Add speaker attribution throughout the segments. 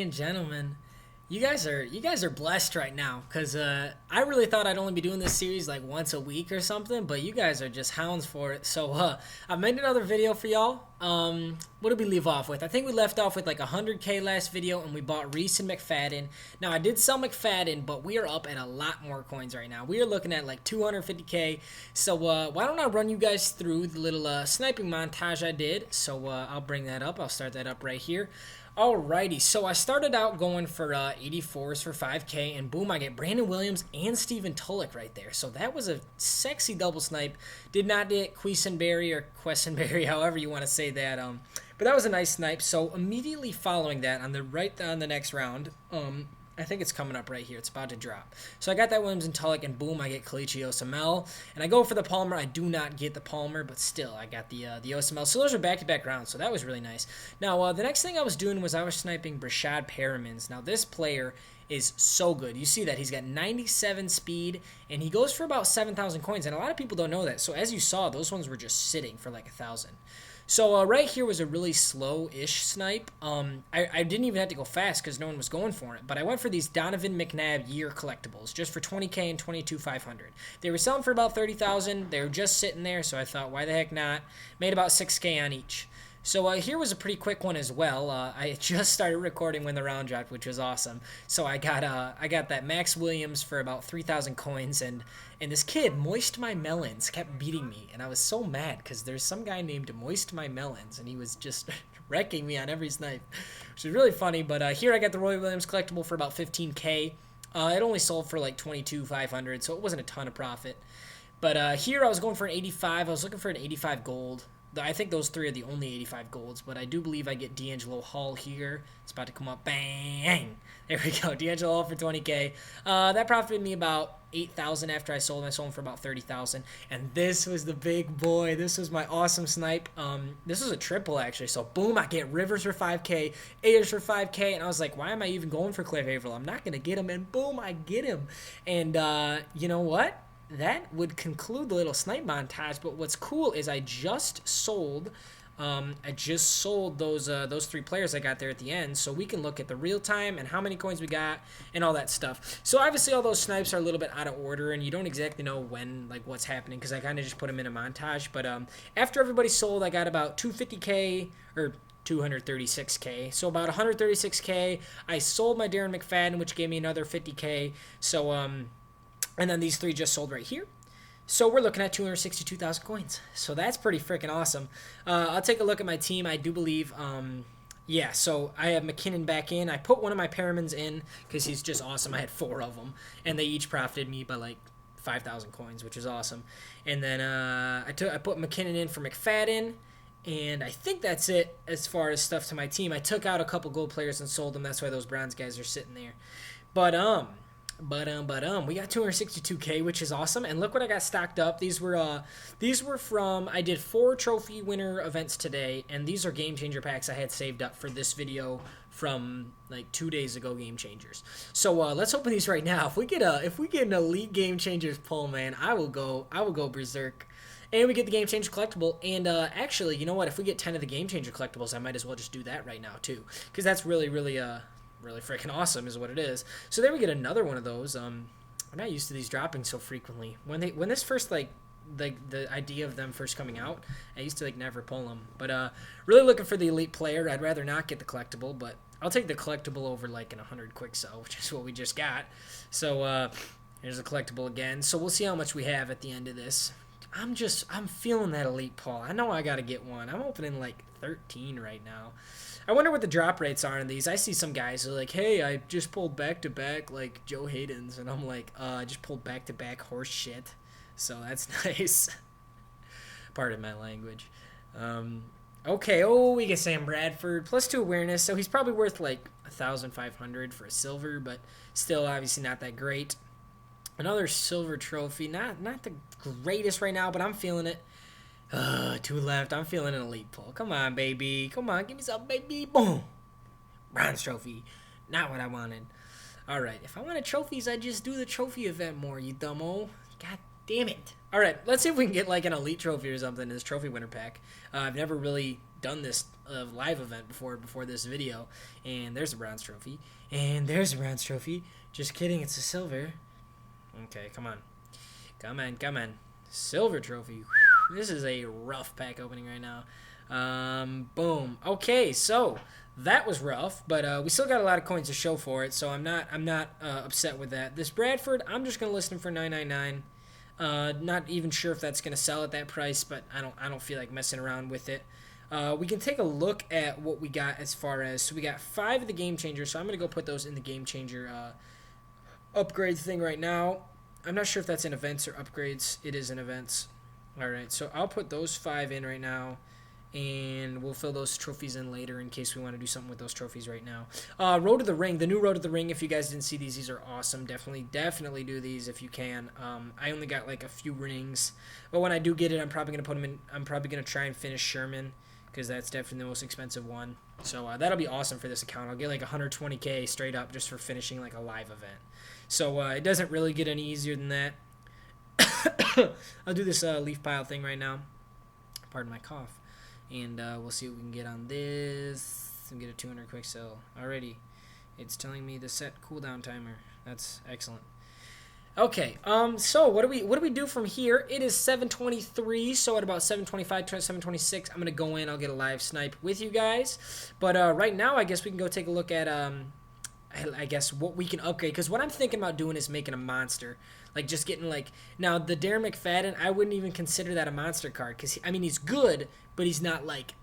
Speaker 1: and gentlemen, you guys are blessed right now because I really thought I'd only be doing this series like once a week or something, but you guys are just hounds for it. So I made another video for y'all. What did we leave off with? I think we left off with like 100K last video, and we bought Reese and McFadden. Now I did sell McFadden, but we are up at a lot more coins right now. We are looking at like 250K. So why don't I run you guys through the little sniping montage I did? So I'll bring that up. I'll start that up right here. Alrighty, so I started out going for 84s for 5K, and boom, I get Brandon Williams and Steven Tulloch right there. So that was a sexy double snipe. Did not get Quisenberry or Quessenberry, however you want to say that. But that was a nice snipe. So immediately following that, on the next round, I think it's coming up right here. It's about to drop. So I got that Williams and Tulloch, and boom, I get Kalichi Osamel. And I go for the Palmer. I do not get the Palmer, but still, I got the Osamel. So those are back-to-back rounds, so that was really nice. Now, the next thing I was doing was I was sniping Brashad Perrimans. Now, this player is so good. You see that. He's got 97 speed, and he goes for about 7,000 coins, and a lot of people don't know that. So as you saw, those ones were just sitting for like 1,000. So right here was a really slow-ish snipe. I didn't even have to go fast because no one was going for it. But I went for these Donovan McNabb year collectibles just for 20K and 22,500. They were selling for about 30,000. They were just sitting there, so I thought, why the heck not? Made about 6K on each. So here was a pretty quick one as well. I just started recording when the round dropped, which was awesome. So I got that Max Williams for about 3,000 coins, and this kid, Moist My Melons, kept beating me, and I was so mad because there's some guy named Moist My Melons, and he was just wrecking me on every snipe, which is really funny. But here I got the Roy Williams collectible for about 15K. It only sold for like 22,500, so it wasn't a ton of profit. But here I was going for an 85. I was looking for an 85 gold. I think those three are the only 85 golds, but I do believe I get D'Angelo Hall here. It's about to come up. Bang! There we go. D'Angelo Hall for 20K. That profited me about 8,000 after I sold him. I sold him for about 30,000. And this was the big boy. This was my awesome snipe. This was a triple, actually. So, boom, I get Rivers for 5K, Ayers for 5K, and I was like, why am I even going for Cliff Averill? I'm not going to get him. And, boom, I get him. And you know what? That would conclude the little snipe montage, but what's cool is I just sold those three players I got there at the end, so we can look at the real time and how many coins we got and all that stuff. So obviously all those snipes are a little bit out of order, and you don't exactly know when, like, what's happening, because I kind of just put them in a montage. But after everybody sold, I got about 250K or 236K, so about 136K. I sold my Darren McFadden, which gave me another 50K. So and then these three just sold right here. So we're looking at 262,000 coins. So that's pretty freaking awesome. I'll take a look at my team. I do believe, yeah, so I have McKinnon back in. I put one of my Perrimans in because he's just awesome. I had 4 of them, and they each profited me by like 5,000 coins, which is awesome. And then I put McKinnon in for McFadden, and I think that's it as far as stuff to my team. I took out a couple gold players and sold them. That's why those bronze guys are sitting there. But we got 262K, which is awesome. And look what I got stocked up. These were from, I did 4 trophy winner events today, and these are game changer packs I had saved up for this video from like 2 days ago, game changers. So let's open these right now. If we get an elite game changers pull, man, I will go berserk. And we get the Game Changer collectible. And actually, you know what? If we get 10 of the Game Changer collectibles, I might as well just do that right now too, because that's really freaking awesome is what it is. So there we get another one of those. I'm not used to these dropping so frequently. When this first, like the idea of them first coming out, I used to like never pull them. But really looking for the elite player. I'd rather not get the collectible, but I'll take the collectible over like an 100 quick sell, which is what we just got. So here's a collectible again. So we'll see how much we have at the end of this. I'm feeling that elite pull. I know I got to get one. I'm opening like 13 right now. I wonder what the drop rates are on these. I see some guys who are like, hey, I just pulled back-to-back like Joe Hayden's, and I'm like, I just pulled back-to-back horse shit. So that's nice. Pardon my language. Okay, we get Sam Bradford, +2 awareness, so he's probably worth like 1,500 for a silver, but still obviously not that great. Another silver trophy, not the greatest right now, but I'm feeling it. 2 left. I'm feeling an elite pull. Come on, baby. Come on, give me some, baby. Boom. Bronze trophy. Not what I wanted. All right. If I wanted trophies, I'd just do the trophy event more, you dumbo. God damn it. All right. Let's see if we can get like an elite trophy or something in this trophy winner pack. I've never really done this live event before this video. And there's a bronze trophy. And there's a bronze trophy. Just kidding, it's a silver. Okay, come on. Come on, come on. Silver trophy. Whew. This is a rough pack opening right now. Boom. Okay, so that was rough, but we still got a lot of coins to show for it, so I'm not upset with that. This Bradford, I'm just gonna list him for $9.99. Not even sure if that's gonna sell at that price, but I don't feel like messing around with it. We can take a look at what we got as far as, so we got 5 of the game changers, so I'm gonna go put those in the game changer upgrade thing right now. I'm not sure if that's in events or upgrades. It is in events. All right, so I'll put those 5 in right now, and we'll fill those trophies in later in case we want to do something with those trophies right now. Road to the Ring, the new Road to the Ring, if you guys didn't see these are awesome. Definitely do these if you can. I only got like a few rings, but when I do get it, I'm probably going to put them in. I'm probably going to try and finish Sherman, because that's definitely the most expensive one. So that'll be awesome for this account. I'll get like 120K straight up just for finishing like a live event. So it doesn't really get any easier than that. I'll do this leaf pile thing right now. Pardon my cough. And we'll see what we can get on this. And get a 200 quick sell. Already, it's telling me to set cooldown timer. That's excellent. Okay, so what do we do from here? It is 7:23, so at about 7:25 to 7:26, I'm gonna go in. I'll get a live snipe with you guys. But right now, I guess we can go take a look at I guess what we can upgrade, because what I'm thinking about doing is making a monster, like just getting like, now the Darren McFadden, I wouldn't even consider that a monster card, because I mean he's good, but he's not like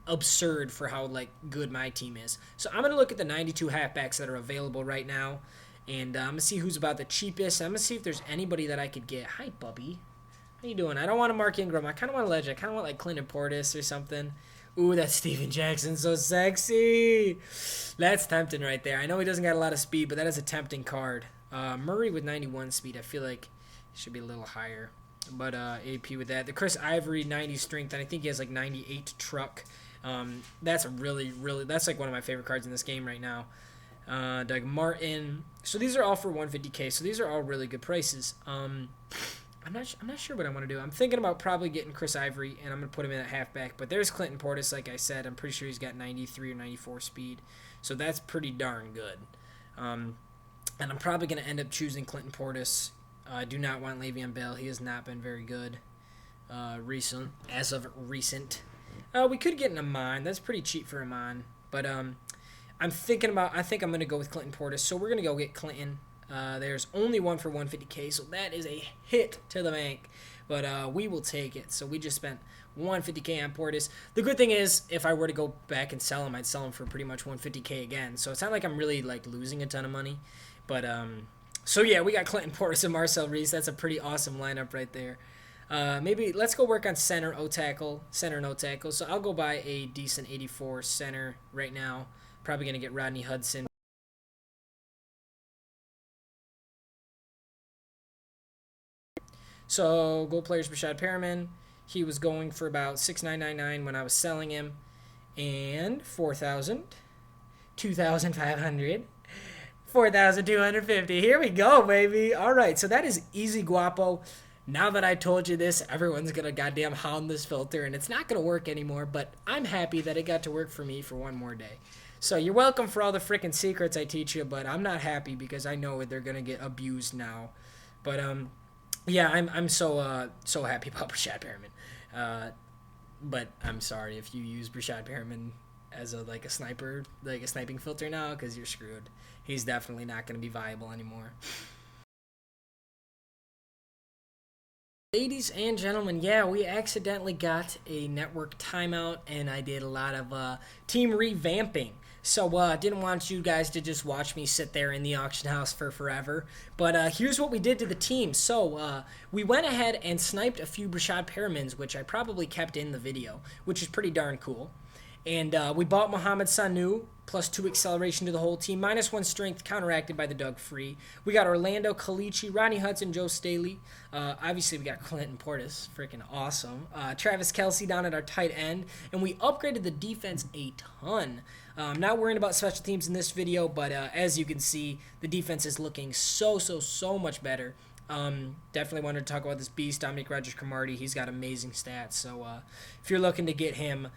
Speaker 1: absurd for how like good my team is. So I'm gonna look at the 92 halfbacks that are available right now, and I'm gonna see who's about the cheapest. I'm gonna see if there's anybody that I could get. Hi, Bubby, how you doing? I don't want a Mark Ingram. I kind of want a Ledge. I kind of want like Clinton Portis or something. Ooh, that's Steven Jackson, so sexy. That's tempting right there. I know he doesn't got a lot of speed, but that is a tempting card. Murray with 91 speed, I feel like he should be a little higher. But AP with that. The Chris Ivory, 90 strength, and I think he has like 98 truck. That's a really, that's like one of my favorite cards in this game right now. Doug Martin. So these are all for 150K, so these are all really good prices. I'm not sure what I want to do. I'm thinking about probably getting Chris Ivory, and I'm going to put him in at halfback. But there's Clinton Portis, like I said. I'm pretty sure he's got 93 or 94 speed. So that's pretty darn good. And I'm probably going to end up choosing Clinton Portis. I do not want Le'Veon Bell. He has not been very good as of recent. We could get an Amon. That's pretty cheap for Amon. But I think I'm going to go with Clinton Portis. So we're going to go get Clinton. There's only one for 150K, so that is a hit to the bank, but we will take it. So we just spent 150K on Portis. The good thing is, if I were to go back and sell him, I'd sell him for pretty much 150K again. So it's not like I'm really like losing a ton of money, but so yeah, we got Clinton Portis and Marcel Reese. That's a pretty awesome lineup right there. Maybe let's go work on center and O tackle. So I'll go buy a decent 84 center right now. Probably gonna get Rodney Hudson. So gold players, Rashad Perriman. He was going for about $6,999 when I was selling him, and 4,000, 2,500, 4,250. Here we go, baby. All right, so that is easy guapo. Now that I told you this, everyone's gonna goddamn hound this filter, and it's not gonna work anymore. But I'm happy that it got to work for me for one more day. So you're welcome for all the freaking secrets I teach you, but I'm not happy because I know they're gonna get abused now. But yeah, I'm so happy about Brashad Perriman. But I'm sorry if you use Brashad Perriman as a sniper, like a sniping filter now, because you're screwed. He's definitely not going to be viable anymore. Ladies and gentlemen, yeah, we accidentally got a network timeout, and I did a lot of team revamping. So I didn't want you guys to just watch me sit there in the auction house for forever. But here's what we did to the team. So we went ahead and sniped a few Brashad Perrimans, which I probably kept in the video, which is pretty darn cool. And we bought Mohamed Sanu, +2 acceleration to the whole team, -1 strength, counteracted by the Doug Free. We got Orlando Kalichi, Rodney Hudson, Joe Staley. Obviously, we got Clinton Portis, freaking awesome. Travis Kelce down at our tight end. And we upgraded the defense a ton. I'm not worrying about special teams in this video, but as you can see, the defense is looking so much better. Definitely wanted to talk about this beast, Dominic Rodgers-Cromartie. He's got amazing stats. So if you're looking to get him,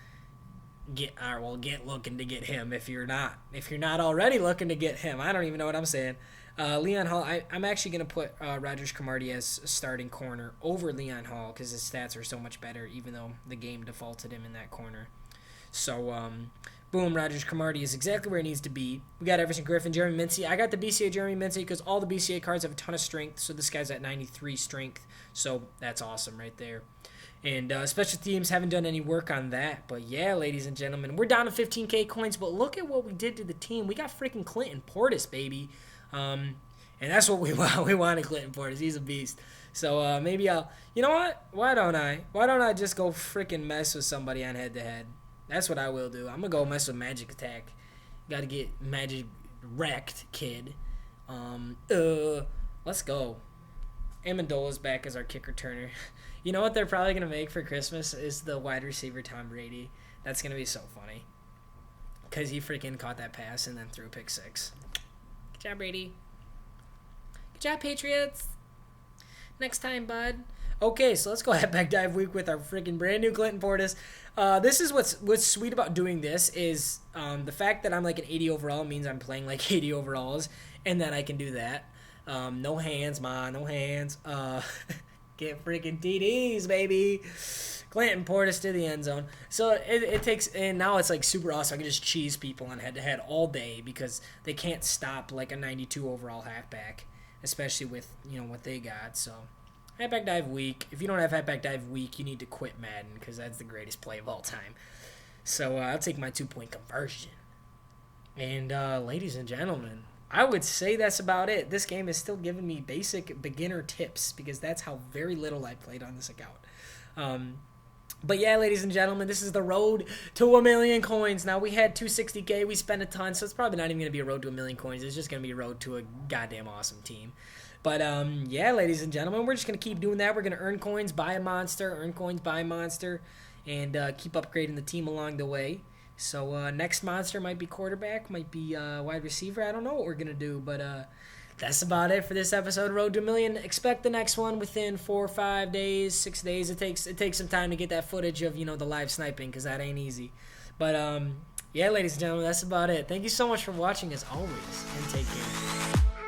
Speaker 1: get looking to get him if you're not already looking to get him. I don't even know what I'm saying. Leon Hall, I'm actually going to put Rogers Cromartie as starting corner over Leon Hall because his stats are so much better, even though the game defaulted him in that corner. So, boom, Rogers Cromartie is exactly where he needs to be. We got Everson Griffin, Jeremy Mincy. I got the BCA Jeremy Mincy because all the BCA cards have a ton of strength, so this guy's at 93 strength, so that's awesome right there. And special teams haven't done any work on that. But yeah, ladies and gentlemen, we're down to 15K coins, but look at what we did to the team. We got freaking Clinton Portis, baby. And that's what we want. We wanted Clinton Portis. He's a beast. So maybe you know what? Why don't I just go freaking mess with somebody on head-to-head? That's what I will do. I'm going to go mess with Magic Attack. Got to get Magic wrecked, kid. Let's go. Amendola's back as our kick returner. You know what they're probably going to make for Christmas is the wide receiver Tom Brady. That's going to be so funny. Because he freaking caught that pass and then threw a pick 6. Good job, Brady. Good job, Patriots. Next time, bud. Okay, so let's go ahead back dive week with our freaking brand new Clinton Portis. This is what's sweet about doing this is the fact that I'm like an 80 overall means I'm playing like 80 overalls, and that I can do that. No hands, ma, no hands. Get freaking TDs, baby. Clinton Portis to the end zone. So it takes, and now it's like super awesome. I can just cheese people on head-to-head all day because they can't stop like a 92 overall halfback, especially with, what they got. So halfback dive week. If you don't have halfback dive week, you need to quit Madden because that's the greatest play of all time. So I'll take my 2-point conversion. And ladies and gentlemen, I would say that's about it. This game is still giving me basic beginner tips because that's how very little I played on this account. But yeah, ladies and gentlemen, this is the road to 1,000,000 coins. Now, we had 260K. We spent a ton, so it's probably not even going to be a road to 1,000,000 coins. It's just going to be a road to a goddamn awesome team. But yeah, ladies and gentlemen, we're just going to keep doing that. We're going to earn coins, buy a monster, earn coins, buy a monster, and keep upgrading the team along the way. So next monster might be quarterback, might be wide receiver. I don't know what we're going to do, but that's about it for this episode, Road to 1,000,000. Expect the next one within 4 or 5 days, 6 days. It takes some time to get that footage of, the live sniping because that ain't easy. But yeah, ladies and gentlemen, that's about it. Thank you so much for watching as always, and take care.